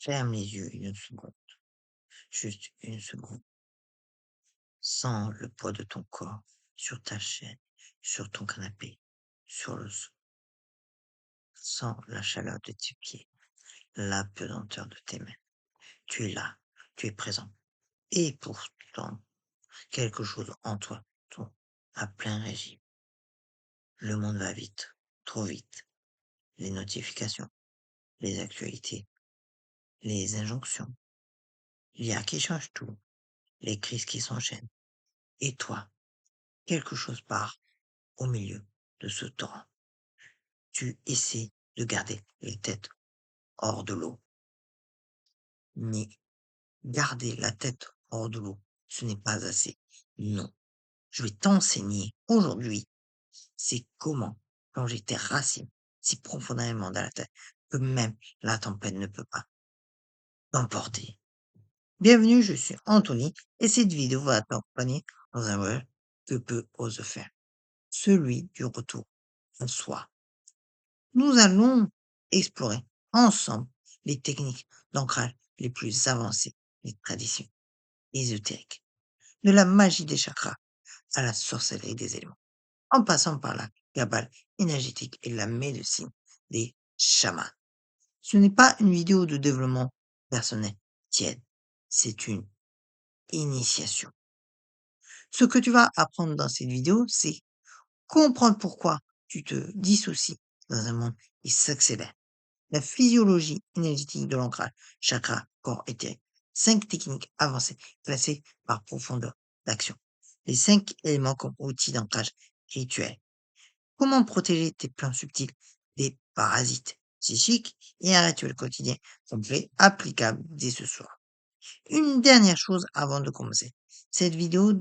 Ferme les yeux une seconde, juste une seconde. Sens le poids de ton corps sur ta chaise, sur ton canapé, sur le sol. Sens la chaleur de tes pieds, la pesanteur de tes mains. Tu es là, tu es présent. Et pourtant, quelque chose en toi tourne à plein régime. Le monde va vite, trop vite. Les notifications, les actualités, les injonctions, l'IA qui change tout, les crises qui s'enchaînent. Et toi, quelque chose part au milieu de ce torrent. Tu essaies de garder la tête hors de l'eau. Mais garder la tête hors de l'eau, ce n'est pas assez. Non. Je vais t'enseigner aujourd'hui, c'est comment plonger tes racines si profondément dans la terre que même la tempête ne peut pas t'emporter. Bienvenue, je suis Anthony et cette vidéo va t'accompagner dans un voyage que peu ose faire, celui du retour en soi. Nous allons explorer ensemble les techniques d'ancrage les plus avancées des traditions ésotériques, de la magie des chakras à la sorcellerie des éléments, en passant par la cabale énergétique et la médecine des chamans. Ce n'est pas une vidéo de développement personnel tiède, c'est une initiation. Ce que tu vas apprendre dans cette vidéo, c'est comprendre pourquoi tu te dissocies dans un monde qui s'accélère. La physiologie énergétique de l'ancrage, chakra, corps éthérique. 5 techniques avancées classées par profondeur d'action. Les 5 éléments comme outils d'ancrage rituel. Comment protéger tes plans subtils des parasites psychiques et un rituel quotidien complet applicable dès ce soir. Une dernière chose avant de commencer. Cette vidéo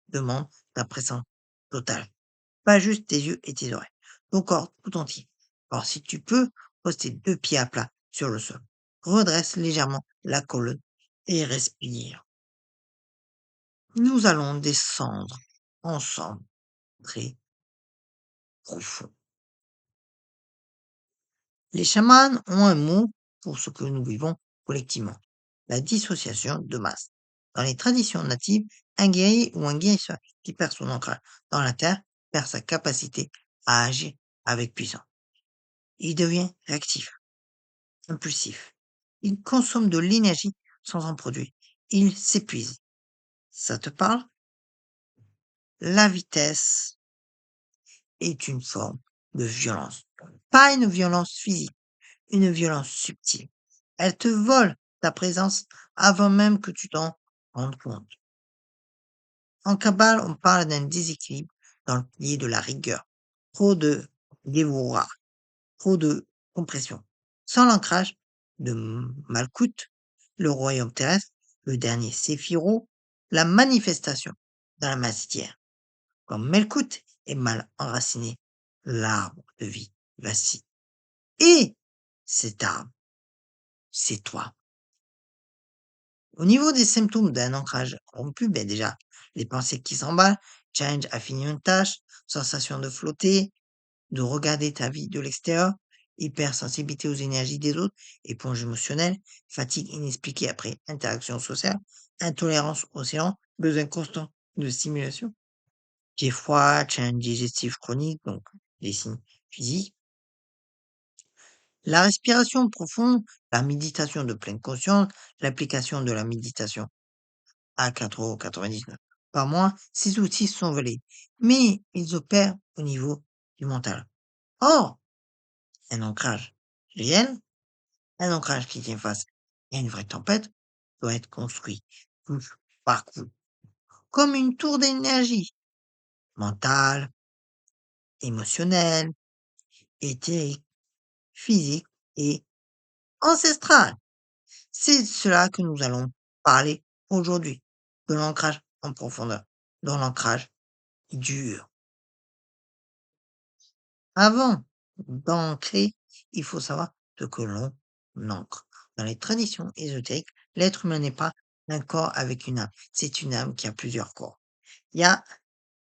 demande ta présence totale. Pas juste tes yeux et tes oreilles. Ton corps tout entier. Alors si tu peux, pose tes 2 pieds à plat sur le sol. Redresse légèrement la colonne et respire. Nous allons descendre ensemble très profond. Les chamans ont un mot pour ce que nous vivons collectivement, la dissociation de masse. Dans les traditions natives, un guerrier ou un guérisseur qui perd son ancrage dans la terre perd sa capacité à agir avec puissance. Il devient réactif, impulsif. Il consomme de l'énergie sans en produire. Il s'épuise. Ça te parle? La vitesse est une forme de violence. Pas une violence physique, une violence subtile. Elle te vole ta présence avant même que tu t'en rendes compte. En cabale, on parle d'un déséquilibre dans le pilier de la rigueur. Trop de dévouement, trop de compression. Sans l'ancrage de Malkout, le royaume terrestre, le dernier séphiro, la manifestation dans la matière. Quand Melkout est mal enraciné, l'arbre de vie vacille. Et cet arbre, c'est toi. Au niveau des symptômes d'un ancrage rompu, ben déjà, les pensées qui s'emballent, challenge à finir une tâche, sensation de flotter, de regarder ta vie de l'extérieur, hypersensibilité aux énergies des autres, éponge émotionnelle, fatigue inexpliquée après interaction sociale, intolérance au séance, besoin constant de stimulation, j'ai froid, challenge digestif chronique, donc les signes physiques. La respiration profonde, la méditation de pleine conscience, l'application de la méditation à 4,99 € par mois, ces outils sont volés, mais ils opèrent au niveau du mental. Or, un ancrage réel, un ancrage qui tient face à une vraie tempête, doit être construit couche par couche, comme une tour d'énergie mentale, émotionnelle, éthérique, physique et ancestrale. C'est de cela que nous allons parler aujourd'hui, de l'ancrage en profondeur, dans l'ancrage dur. Avant d'ancrer, il faut savoir ce que l'on ancre. Dans les traditions ésotériques, l'être humain n'est pas un corps avec une âme. C'est une âme qui a plusieurs corps. Il y a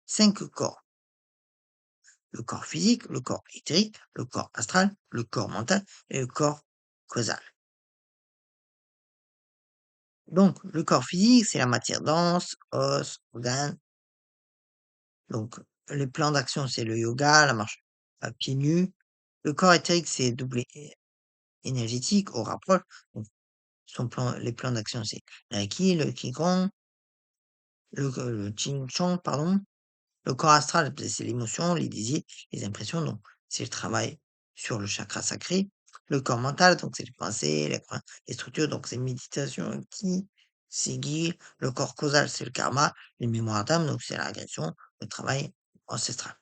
5 corps. Le corps physique, le corps éthérique, le corps astral, le corps mental et le corps causal. Donc, le corps physique, c'est la matière dense, os, organes. Donc, les plans d'action, c'est le yoga, la marche à pieds nus. Le corps éthérique, c'est doublé énergétique, au rapproche. Donc, les plans d'action, c'est le Reiki, le Qigong, le Ching Chong, pardon. Le corps astral, c'est l'émotion, les désirs, les impressions, donc c'est le travail sur le chakra sacré. Le corps mental, donc c'est les pensées, les structures, donc c'est méditation, qui, c'est guide. Le corps causal, c'est le karma, les mémoires d'âme, donc c'est la régression, le travail ancestral.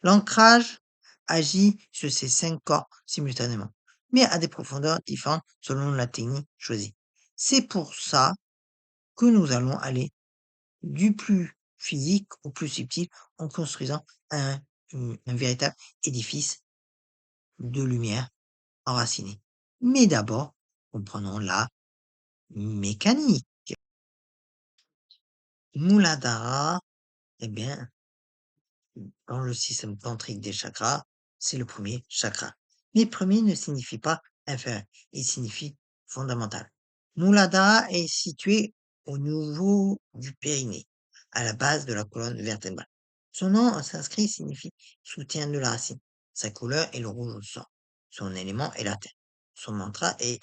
L'ancrage agit sur ces 5 corps simultanément, mais à des profondeurs différentes selon la technique choisie. C'est pour ça que nous allons aller du plus physique au plus subtil en construisant un véritable édifice de lumière enraciné. Mais d'abord, comprenons la mécanique. Muladhara, eh bien, dans le système tantrique des chakras, c'est le premier chakra. Mais premier ne signifie pas inférieur, il signifie fondamental. Muladhara est situé au niveau du périnée, à la base de la colonne vertébrale. Son nom en sanskrit signifie soutien de la racine. Sa couleur est le rouge au sang. Son élément est la terre. Son mantra est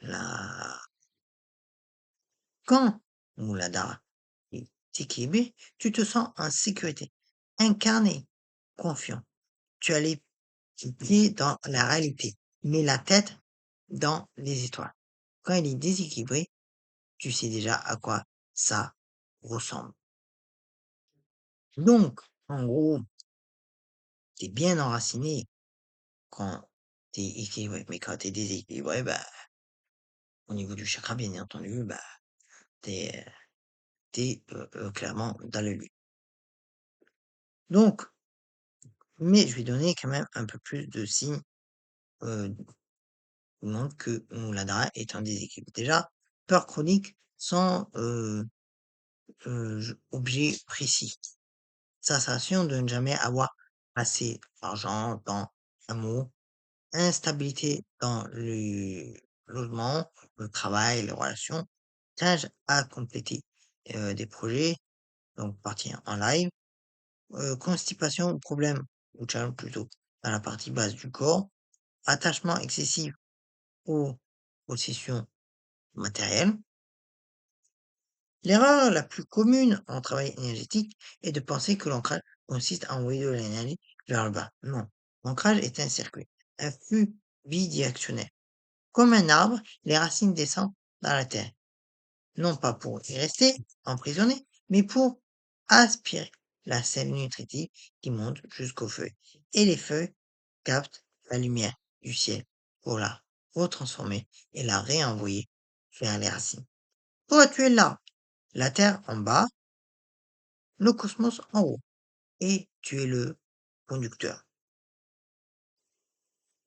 la... Quand Muladhara est équilibré, tu te sens en sécurité, incarné, confiant. Tu as les pieds dans la réalité, mais la tête dans les étoiles. Quand il est déséquilibré, tu sais déjà à quoi ça ressemble. Donc, en gros, tu es bien enraciné quand tu es équilibré, mais quand tu es déséquilibré, bah, au niveau du chakra, bien entendu, bah, tu es, clairement dans le lui. Donc, mais je vais donner quand même un peu plus de signes euh, montrent que Muladhara est en déséquilibre. Déjà, peur chronique sans objet précis. Sensation de ne jamais avoir assez d'argent, temps, amour, instabilité dans le logement, le travail, les relations, tâche à compléter des projets, donc partir en live, constipation ou problème, ou challenge plutôt, dans la partie basse du corps, attachement excessif aux possessions matérielles. L'erreur la plus commune en travail énergétique est de penser que l'ancrage consiste à envoyer de l'énergie vers le bas. Non, l'ancrage est un circuit, un flux bidirectionnel. Comme un arbre, les racines descendent dans la terre, non pas pour y rester emprisonnées, mais pour aspirer la sève nutritive qui monte jusqu'aux feuilles. Et les feuilles captent la lumière du ciel pour la retransformer et la réenvoyer vers les racines. Toi, tu es là, la terre en bas, le cosmos en haut, et tu es le conducteur.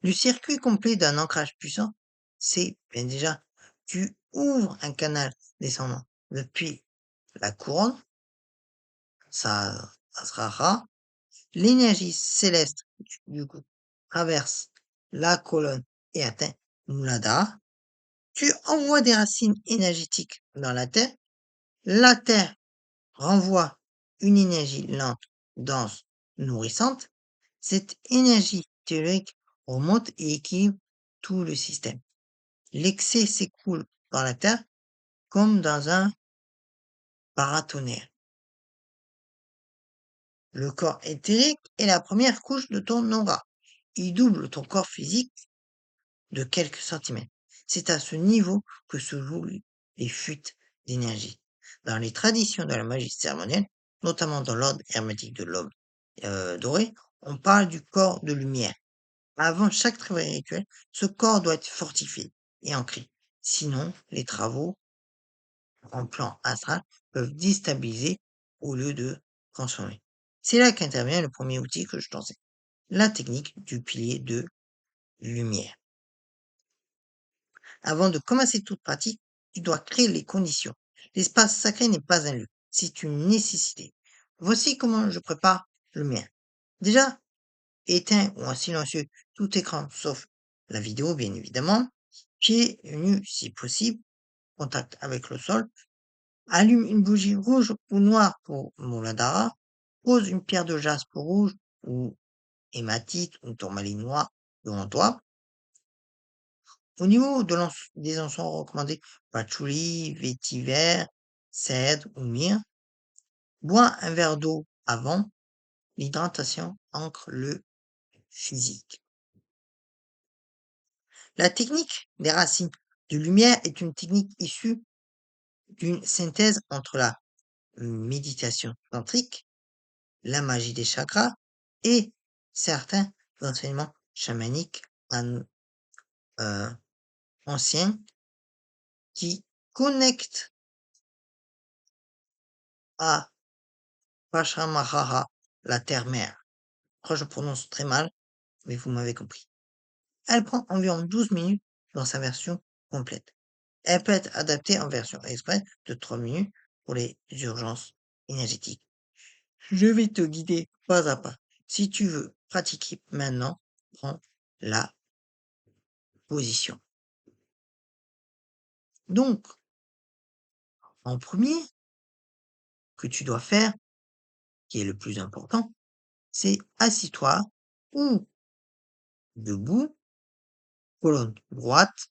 Le circuit complet d'un ancrage puissant, c'est bien déjà, tu ouvres un canal descendant depuis la couronne, ça sera rare. L'énergie céleste, du coup, traverse la colonne et atteint Muladhara. Tu envoies des racines énergétiques dans la terre renvoie une énergie lente, dense, nourrissante. Cette énergie théorique remonte et équilibre tout le système. L'excès s'écoule dans la Terre comme dans un paratonnerre. Le corps éthérique est la première couche de ton aura. Il double ton corps physique de quelques centimètres. C'est à ce niveau que se jouent les fuites d'énergie. Dans les traditions de la magie cérémonielle, notamment dans l'ordre hermétique de l'homme doré, on parle du corps de lumière. Avant chaque travail rituel, ce corps doit être fortifié et ancré. Sinon, les travaux en plan astral peuvent déstabiliser au lieu de transformer. C'est là qu'intervient le premier outil que je t'enseigne, la technique du pilier de lumière. Avant de commencer toute pratique, tu dois créer les conditions. L'espace sacré n'est pas un lieu, c'est une nécessité. Voici comment je prépare le mien. Déjà, éteins ou en silencieux tout écran sauf la vidéo, bien évidemment. Pieds nus si possible. contact avec le sol, allume une bougie rouge ou noire pour Muladhara, pose une pierre de jaspe rouge ou hématite ou tourmaline noire devant toi. Au niveau des encens recommandés, patchouli, vétiver, cèdre ou myrrhe, bois un verre d'eau avant. L'hydratation ancre le physique. La technique des racines de lumière est une technique issue d'une synthèse entre la méditation tantrique, la magie des chakras et certains enseignements chamaniques euh, anciens qui connectent à Pachamamaha, la terre-mère. Je prononce très mal, mais vous m'avez compris. Elle prend environ 12 minutes dans sa version complète. Elle peut être adaptée en version express de 3 minutes pour les urgences énergétiques. Je vais te guider pas à pas. Si tu veux pratiquer maintenant, prends la position. Donc, en premier, que tu dois faire, qui est le plus important, c'est assis-toi ou debout, colonne droite,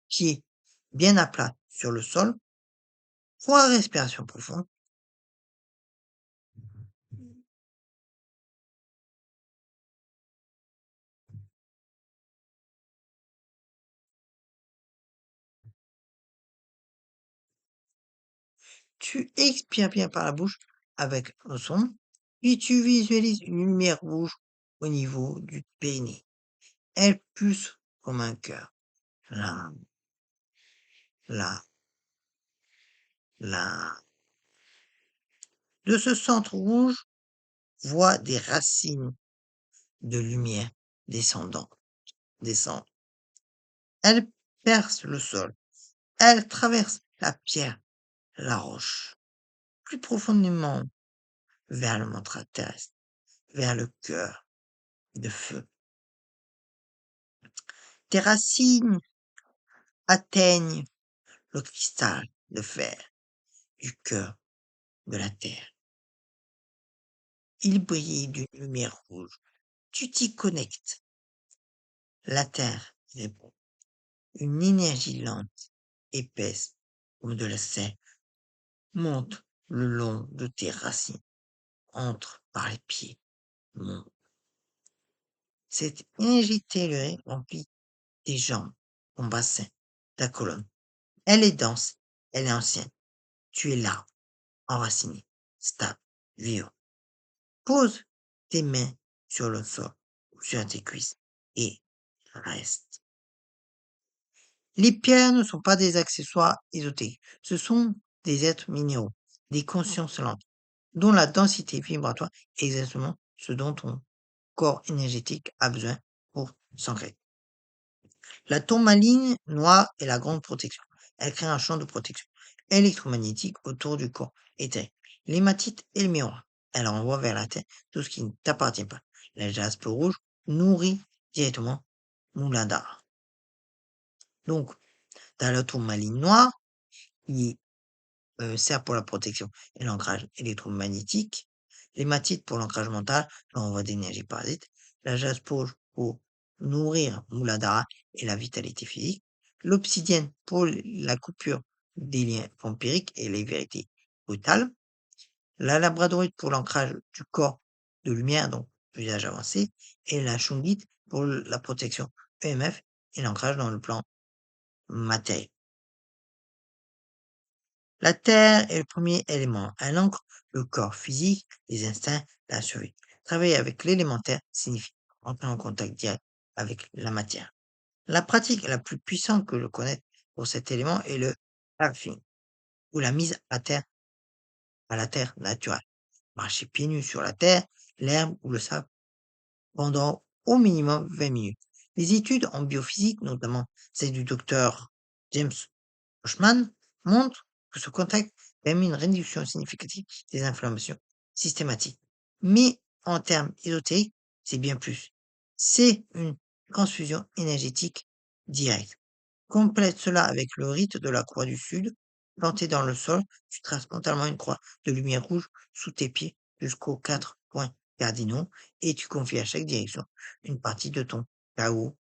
pied bien à plat sur le sol, 3 respirations profondes. Tu expires bien par la bouche avec un son, puis tu visualises une lumière rouge au niveau du périnée. Elle pulse comme un cœur. Là, là, là. De ce centre rouge, vois des racines de lumière descendre. Elles percent le sol. Elles traversent la pierre, la roche, plus profondément vers le mantra terrestre, vers le cœur de feu. Tes racines atteignent le cristal de fer du cœur de la terre. Il brille d'une lumière rouge. Tu t'y connectes. La terre répond. Une énergie lente, épaisse, comme de la sève, monte le long de tes racines, entre par les pieds, monte. Cette énergie tellurée remplit tes jambes, ton bassin, ta colonne. Elle est dense, elle est ancienne. Tu es là, enraciné, stable, vivant. Pose tes mains sur le sol ou sur tes cuisses et reste. Les pierres ne sont pas des accessoires ésotériques, ce sont des êtres minéraux, des consciences lentes, dont la densité vibratoire est exactement ce dont ton corps énergétique a besoin pour s'ancrer. La tourmaline noire est la grande protection. Elle crée un champ de protection électromagnétique autour du corps éthérique. L'hématite est le miroir. Elle renvoie vers la terre tout ce qui ne t'appartient pas. La jaspe rouge nourrit directement Muladhara. Donc, dans la tourmaline noire, qui sert pour la protection et l'ancrage électromagnétique, l'hématite pour l'ancrage mental, l'envoi d'énergie parasite, la jaspe rouge pour nourrir Muladhara et la vitalité physique, l'obsidienne pour la coupure des liens vampiriques et les vérités brutales, la labradorite pour l'ancrage du corps de lumière, donc l'usage avancé, et la shungite pour la protection EMF et l'ancrage dans le plan matériel. La terre est le premier élément. Elle ancre le corps physique, les instincts, la survie. Travailler avec l'élémentaire signifie entrer en contact direct avec la matière. La pratique la plus puissante que je connaisse pour cet élément est le earthing, ou la mise à la terre naturelle. Marcher pieds nus sur la terre, l'herbe ou le sable pendant au minimum 20 minutes. Les études en biophysique, notamment celle du docteur James Hochman, montrent que ce contact permet une réduction significative des inflammations systématiques. Mais en termes ésotériques, c'est bien plus. C'est une transfusion énergétique directe. Complète cela avec le rite de la croix du Sud. Planté dans le sol, tu traces mentalement une croix de lumière rouge sous tes pieds jusqu'aux 4 points cardinaux et tu confies à chaque direction une partie de ton chaos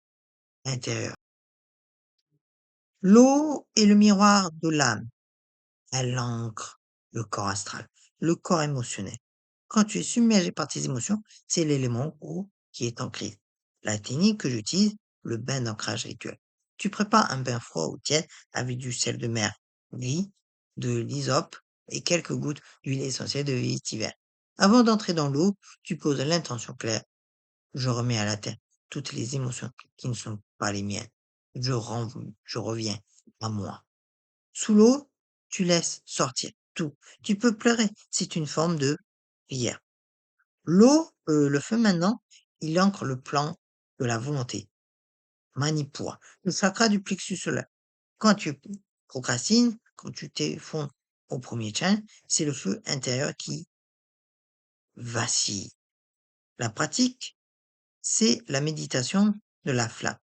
intérieur. L'eau est le miroir de l'âme. Elle ancre le corps astral, le corps émotionnel. Quand tu es submergé par tes émotions, c'est l'élément eau qui est en crise. La technique que j'utilise, le bain d'ancrage rituel. Tu prépares un bain froid ou tiède avec du sel de mer gris, de l'hysope et quelques gouttes d'huile essentielle de vétiver. Avant d'entrer dans l'eau, tu poses l'intention claire. Je remets à la terre toutes les émotions qui ne sont pas les miennes. Je reviens à moi. Sous l'eau, tu laisses sortir tout. Tu peux pleurer, c'est une forme de prière. L'eau, le feu maintenant, il ancre le plan de la volonté. Manipura, le chakra du plexus solaire. Quand tu procrastines, quand tu t'effondres au premier chain, c'est le feu intérieur qui vacille. La pratique, c'est la méditation de la flamme.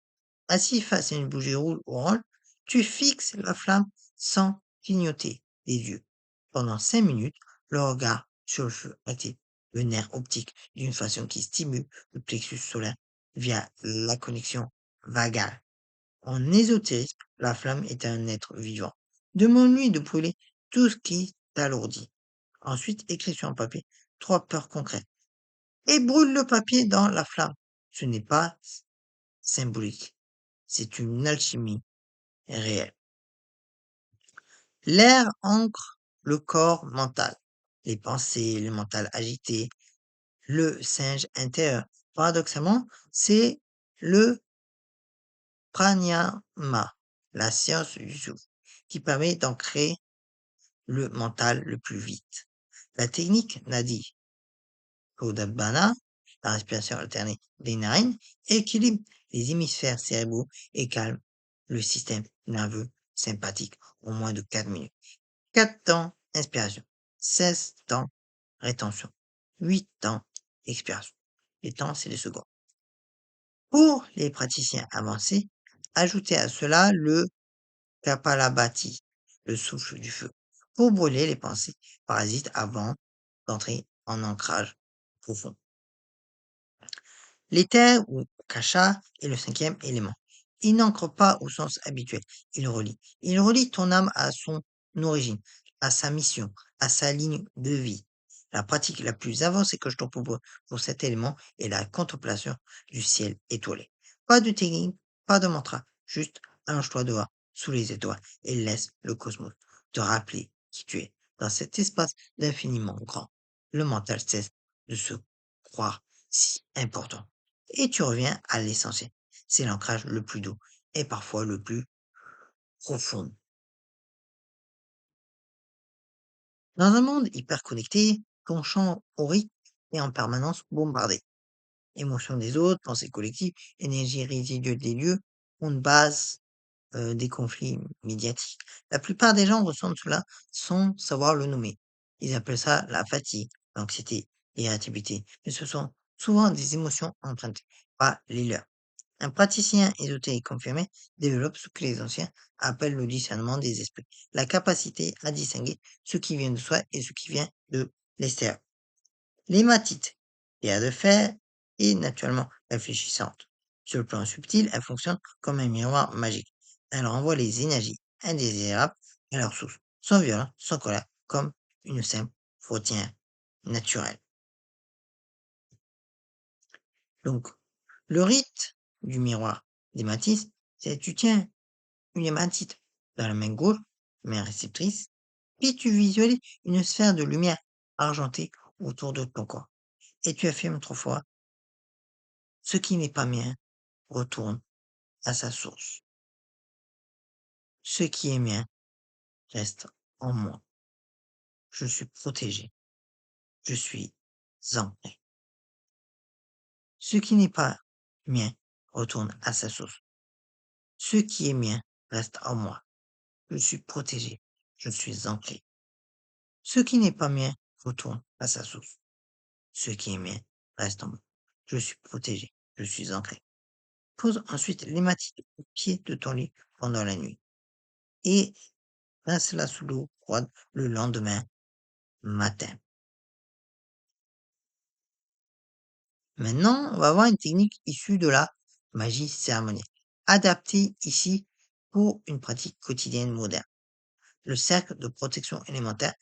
Assis face à une bougie rouge orange, tu fixes la flamme sans clignoter les yeux. Pendant 5 minutes, le regard sur le feu active le nerf optique d'une façon qui stimule le plexus solaire via la connexion vagale. En ésotérisme, la flamme est un être vivant. Demande-lui de brûler tout ce qui t'alourdit. Ensuite, écris sur un papier 3 peurs concrètes et brûle le papier dans la flamme. Ce n'est pas symbolique, c'est une alchimie réelle. L'air ancre le corps mental, les pensées, le mental agité, le singe intérieur. Paradoxalement, c'est le pranayama, la science du souffle, qui permet d'ancrer le mental le plus vite. La technique Nadi Kodabana, la respiration alternée des narines, équilibre les hémisphères cérébraux et calme le système nerveux sympathique en moins de 4 minutes. 4 temps inspiration, 16 temps rétention, 8 temps expiration. Les temps, c'est les secondes. Pour les praticiens avancés, ajoutez à cela le Kapalabhati, le souffle du feu, pour brûler les pensées parasites avant d'entrer en ancrage profond. L'éther ou kasha est le 5e élément. Il n'ancre pas au sens habituel, il relie. Il relie ton âme à son origine, à sa mission, à sa ligne de vie. La pratique la plus avancée que je te propose pour cet élément est la contemplation du ciel étoilé. Pas de technique, pas de mantra, juste allonge-toi dehors, sous les étoiles, et laisse le cosmos te rappeler qui tu es. Dans cet espace d'infiniment grand, le mental cesse de se croire si important. Et tu reviens à l'essentiel. C'est l'ancrage le plus doux et parfois le plus profond. Dans un monde hyper connecté, ton champ aurique est en permanence bombardé. Émotions des autres, pensées collectives, énergie résiduelle des lieux, ont de base des conflits médiatiques. La plupart des gens ressentent cela sans savoir le nommer. Ils appellent ça la fatigue, l'anxiété, l'irritabilité. Mais ce sont souvent des émotions empruntées, pas les leurs. Un praticien ésotérique confirmé développe ce que les anciens appellent le discernement des esprits, la capacité à distinguer ce qui vient de soi et ce qui vient de l'extérieur. L'hématite, pierre de fer, est naturellement réfléchissante. Sur le plan subtil, elle fonctionne comme un miroir magique. Elle renvoie les énergies indésirables à leur source, sans violence, sans colère, comme une simple fautière naturelle. Donc, le rite du miroir d'hématite, c'est tu tiens une hématite dans la main gauche, main réceptrice, puis tu visualises une sphère de lumière argentée autour de ton corps. Et tu affirmes 3 fois, ce qui n'est pas mien retourne à sa source. Ce qui est mien reste en moi. Je suis protégé. Je suis ancré. Ce qui n'est pas mien retourne à sa source. Ce qui est mien reste en moi. Je suis protégé. Je suis ancré. Ce qui n'est pas mien retourne à sa source. Ce qui est mien reste en moi. Je suis protégé. Je suis ancré. Pose ensuite l'hématite au pied de ton lit pendant la nuit et rince-la sous l'eau froide le lendemain matin. Maintenant, on va voir une technique issue de la magie cérémonielle, adaptée ici pour une pratique quotidienne moderne. Le cercle de protection élémentaire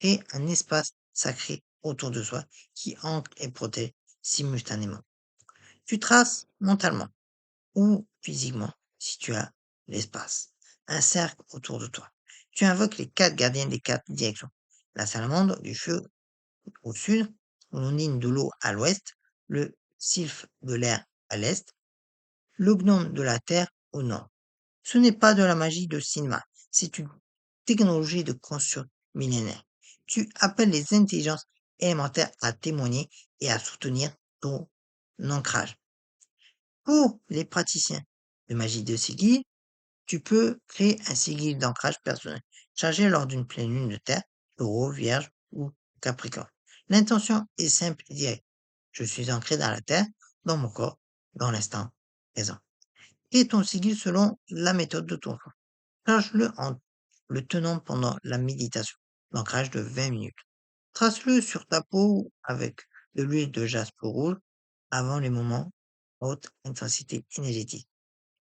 est un espace sacré autour de soi qui ancre et protège simultanément. Tu traces mentalement ou physiquement, si tu as l'espace, un cercle autour de toi. Tu invoques les quatre gardiens des quatre directions. La salamandre du feu au sud, l'ondine de l'eau à l'ouest, le sylphe de l'air à l'est, le gnome de la terre au nord. Ce n'est pas de la magie de cinéma, c'est une technologie de conscience millénaire. Tu appelles les intelligences élémentaires à témoigner et à soutenir ton ancrage. Pour les praticiens de magie de sigil, tu peux créer un sigil d'ancrage personnel, chargé lors d'une pleine lune de terre, taureau, vierge ou capricorne. L'intention est simple et directe. Je suis ancré dans la terre, dans mon corps, dans l'instant présent. Et ton sigil selon la méthode de ton choix. Charge-le en le tenant pendant la méditation, l'ancrage de 20 minutes. Trace-le sur ta peau avec de l'huile de jaspe rouge avant les moments haute intensité énergétique.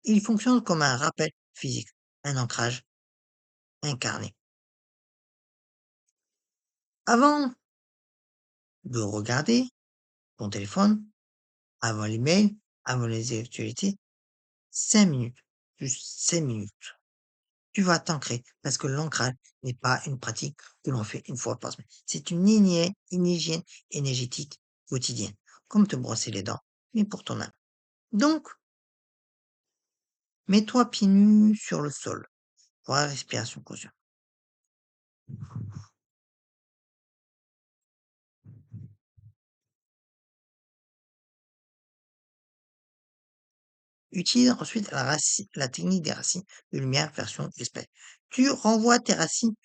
Il fonctionne comme un rappel physique, un ancrage incarné. Avant de regarder ton téléphone, avant l'email, avant les actualités, 5 minutes, juste 5 minutes. Tu vas t'ancrer parce que l'ancrage n'est pas une pratique que l'on fait une fois par semaine. C'est une hygiène énergétique quotidienne, comme te brosser les dents, mais pour ton âme. Donc, mets-toi pieds nus sur le sol pour la respiration consciente. Utilise ensuite la technique des racines de lumière version espèce. Tu renvoies tes racines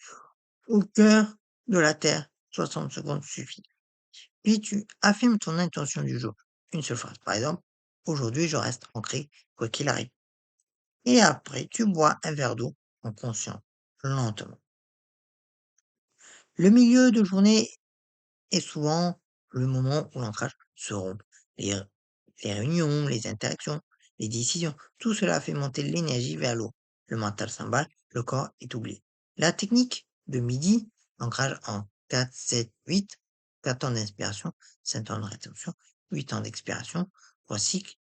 au cœur de la Terre. 60 secondes suffit. Puis tu affirmes ton intention du jour. Une seule phrase. Par exemple, aujourd'hui je reste ancré quoi qu'il arrive. Et après, tu bois un verre d'eau en conscient, lentement. Le milieu de journée est souvent le moment où l'ancrage se rompt. Les, les réunions, les interactions, les décisions, tout cela fait monter l'énergie vers l'eau. Le mental s'emballe, le corps est oublié. La technique de midi, ancrage en 4, 7, 8, 4 temps d'inspiration, 5 temps de rétention, 8 temps d'expiration, 3 cycles.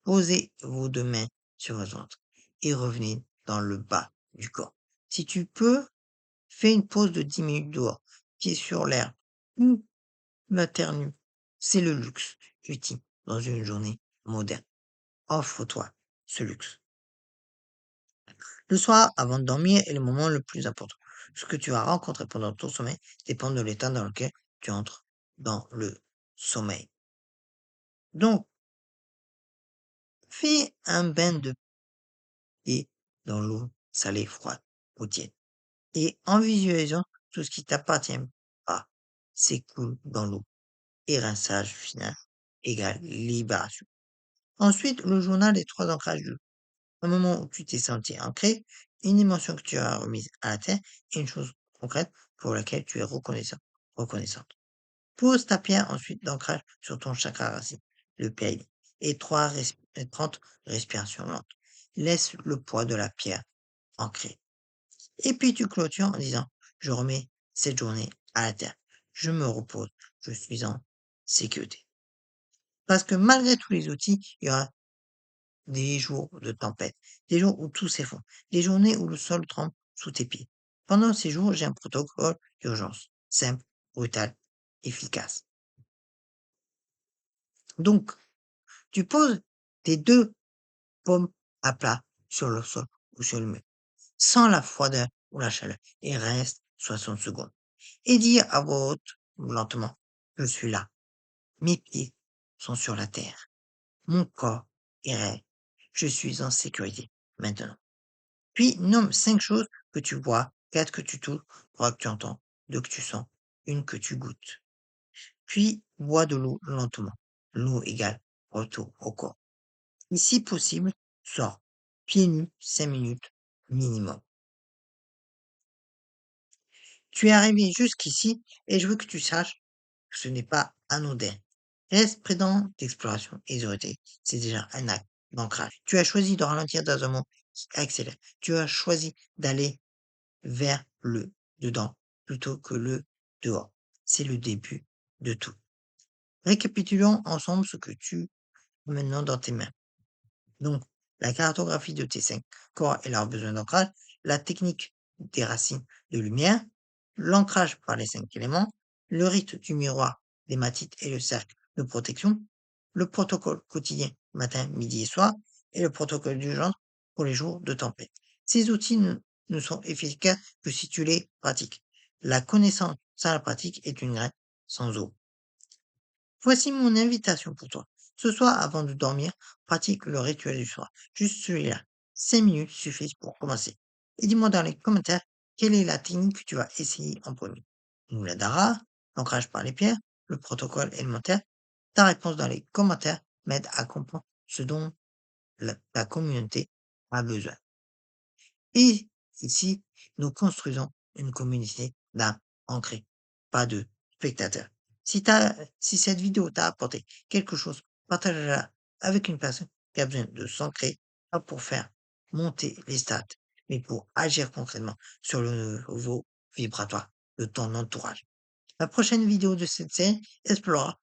Posez vos deux mains sur votre ventre et revenez dans le bas du corps. Si tu peux, fais une pause de 10 minutes dehors, pieds sur l'air ou la terre nue. C'est le luxe ultime dans une journée moderne. Offre-toi ce luxe. Le soir, avant de dormir, est le moment le plus important. Ce que tu vas rencontrer pendant ton sommeil dépend de l'état dans lequel tu entres dans le sommeil. Donc, fais un bain de pied dans l'eau salée, froide ou tiède. Et en visualisant tout ce qui t'appartient pas s'écoule dans l'eau. Et rinçage final égale libération. Ensuite, le journal des trois ancrages du jour. Un moment où tu t'es senti ancré, une émotion que tu as remise à la terre et une chose concrète pour laquelle tu es reconnaissante. Pose ta pierre ensuite d'ancrage sur ton chakra racine, le PID, et 30 respirations lentes. Laisse le poids de la pierre ancrée. Et puis tu clôtures en disant, je remets cette journée à la terre. Je me repose. Je suis en sécurité. Parce que malgré tous les outils, il y aura des jours de tempête, des jours où tout s'effondre, des journées où le sol tremble sous tes pieds. Pendant ces jours, j'ai un protocole d'urgence, simple, brutal, efficace. Donc, tu poses tes deux paumes à plat sur le sol ou sur le mur, sans la froideur ou la chaleur, et reste 60 secondes. Et dis à voix haute, lentement, je suis là. Mes pieds sont sur la terre. Mon corps est réel. Je suis en sécurité maintenant. Puis nomme 5 choses que tu vois, 4 que tu touches, 3 que tu entends, 2 que tu sens, une que tu goûtes. Puis bois de l'eau lentement. L'eau égale retour au corps. Et si possible, sors. pieds nus 5 minutes minimum. Tu es arrivé jusqu'ici et je veux que tu saches que ce n'est pas anodin. Reste prudent d'exploration isolée. C'est déjà un acte d'ancrage. Tu as choisi de ralentir dans un monde qui accélère. Tu as choisi d'aller vers le dedans plutôt que le dehors. C'est le début de tout. Récapitulons ensemble ce que tu as maintenant dans tes mains. Donc, la cartographie de tes 5 corps et leurs besoins d'ancrage, la technique des racines de lumière, l'ancrage par les 5 éléments, le rite du miroir, des matites et le cercle de protection, le protocole quotidien matin, midi et soir, et le protocole d'urgence pour les jours de tempête. Ces outils ne sont efficaces que si tu les pratiques. La connaissance sans la pratique est une graine sans eau. Voici mon invitation pour toi. Ce soir, avant de dormir, pratique le rituel du soir. Juste celui-là. 5 minutes suffisent pour commencer. Et dis-moi dans les commentaires quelle est la technique que tu vas essayer en premier. Muladhara, l'ancrage par les pierres, le protocole élémentaire. Ta réponse dans les commentaires m'aide à comprendre ce dont ta communauté a besoin. Et ici, nous construisons une communauté d'âmes ancrées, pas de spectateurs. Si cette vidéo t'a apporté quelque chose, partage-la avec une personne qui a besoin de s'ancrer, pas pour faire monter les stats, mais pour agir concrètement sur le niveau vibratoire de ton entourage. La prochaine vidéo de cette série explorera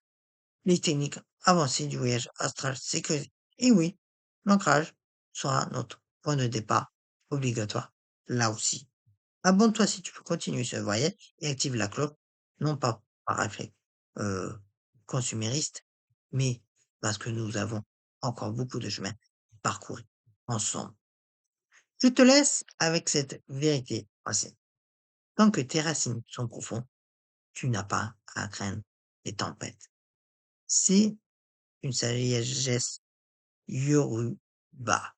les techniques avancées du voyage astral sécurisé. Et oui, l'ancrage sera notre point de départ obligatoire là aussi. Abonne-toi si tu veux continuer ce voyage et active la cloche, non pas par réflexe euh, consumériste, mais parce que nous avons encore beaucoup de chemin à parcourir ensemble. Je te laisse avec cette vérité passée. Tant que tes racines sont profondes, tu n'as pas à craindre les tempêtes. C'est une sagesse Yoruba.